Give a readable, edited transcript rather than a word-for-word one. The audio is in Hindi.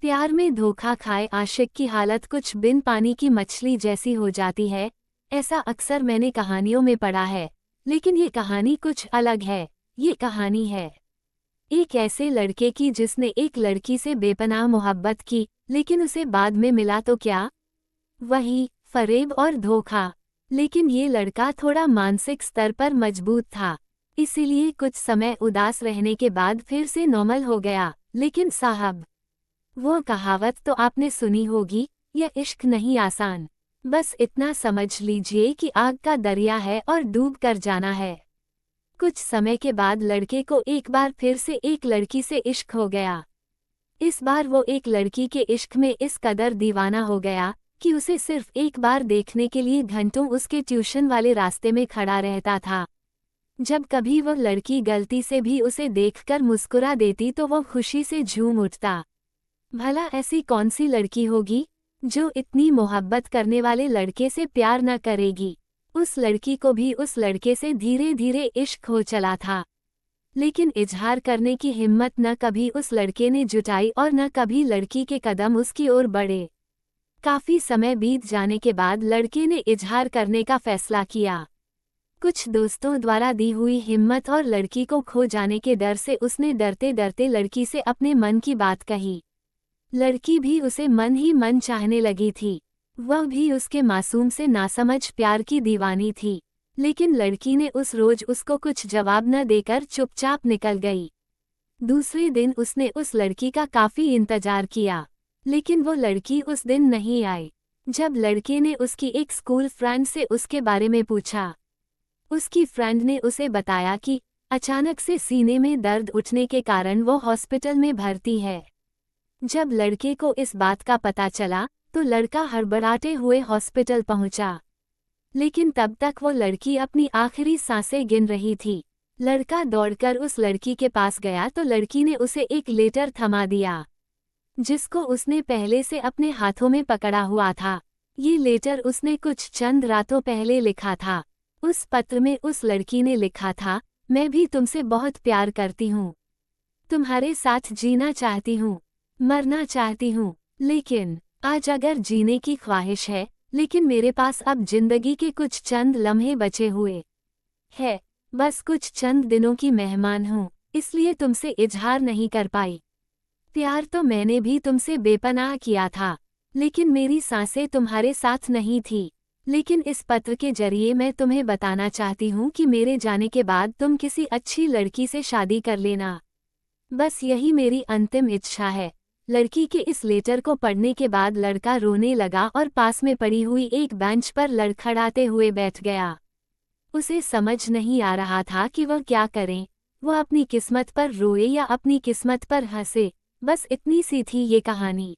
प्यार में धोखा खाए आशिक की हालत कुछ बिन पानी की मछली जैसी हो जाती है। ऐसा अक्सर मैंने कहानियों में पढ़ा है, लेकिन ये कहानी कुछ अलग है। ये कहानी है एक ऐसे लड़के की जिसने एक लड़की से बेपनाह मोहब्बत की, लेकिन उसे बाद में मिला तो क्या, वही फरेब और धोखा। लेकिन ये लड़का थोड़ा मानसिक स्तर पर मजबूत था, इसीलिए कुछ समय उदास रहने के बाद फिर से नॉर्मल हो गया। लेकिन साहब, वो कहावत तो आपने सुनी होगी, यह इश्क नहीं आसान। बस इतना समझ लीजिए कि आग का दरिया है और डूब कर जाना है। कुछ समय के बाद लड़के को एक बार फिर से एक लड़की से इश्क हो गया। इस बार वो एक लड़की के इश्क में इस कदर दीवाना हो गया कि उसे सिर्फ एक बार देखने के लिए घंटों उसके ट्यूशन वाले रास्ते में खड़ा रहता था। जब कभी वो लड़की गलती से भी उसे देखकर मुस्कुरा देती तो वो खुशी से झूम उठता। भला ऐसी कौन सी लड़की होगी जो इतनी मोहब्बत करने वाले लड़के से प्यार न करेगी। उस लड़की को भी उस लड़के से धीरे धीरे इश्क हो चला था, लेकिन इजहार करने की हिम्मत न कभी उस लड़के ने जुटाई और न कभी लड़की के कदम उसकी ओर बढ़े। काफी समय बीत जाने के बाद लड़के ने इजहार करने का फैसला किया। कुछ दोस्तों द्वारा दी हुई हिम्मत और लड़की को खो जाने के डर से उसने डरते डरते लड़की से अपने मन की बात कही। लड़की भी उसे मन ही मन चाहने लगी थी। वह भी उसके मासूम से नासमझ प्यार की दीवानी थी। लेकिन लड़की ने उस रोज उसको कुछ जवाब न देकर चुपचाप निकल गई। दूसरे दिन उसने उस लड़की का काफी इंतजार किया, लेकिन वो लड़की उस दिन नहीं आई। जब लड़के ने उसकी एक स्कूल फ्रेंड से उसके बारे में पूछा, उसकी फ्रेंड ने उसे बताया कि अचानक से सीने में दर्द उठने के कारण वो हॉस्पिटल में भर्ती है। जब लड़के को इस बात का पता चला तो लड़का हड़बड़ाते हुए हॉस्पिटल पहुंचा, लेकिन तब तक वो लड़की अपनी आखिरी सांसें गिन रही थी। लड़का दौड़कर उस लड़की के पास गया तो लड़की ने उसे एक लेटर थमा दिया, जिसको उसने पहले से अपने हाथों में पकड़ा हुआ था। ये लेटर उसने कुछ चंद रातों पहले लिखा था। उस पत्र में उस लड़की ने लिखा था, मैं भी तुमसे बहुत प्यार करती हूँ, तुम्हारे साथ जीना चाहती हूँ, मरना चाहती हूँ, लेकिन आज अगर जीने की ख्वाहिश है, लेकिन मेरे पास अब जिंदगी के कुछ चंद लम्हे बचे हुए हैं। बस कुछ चंद दिनों की मेहमान हूँ, इसलिए तुमसे इजहार नहीं कर पाई। प्यार तो मैंने भी तुमसे बेपनाह किया था, लेकिन मेरी सांसें तुम्हारे साथ नहीं थी। लेकिन इस पत्र के जरिए मैं तुम्हें बताना चाहती हूँ कि मेरे जाने के बाद तुम किसी अच्छी लड़की से शादी कर लेना। बस यही मेरी अंतिम इच्छा है। लड़की के इस लेटर को पढ़ने के बाद लड़का रोने लगा और पास में पड़ी हुई एक बेंच पर लड़खड़ाते हुए बैठ गया। उसे समझ नहीं आ रहा था कि वह क्या करे। वह अपनी किस्मत पर रोए या अपनी किस्मत पर हंसे। बस इतनी सी थी ये कहानी।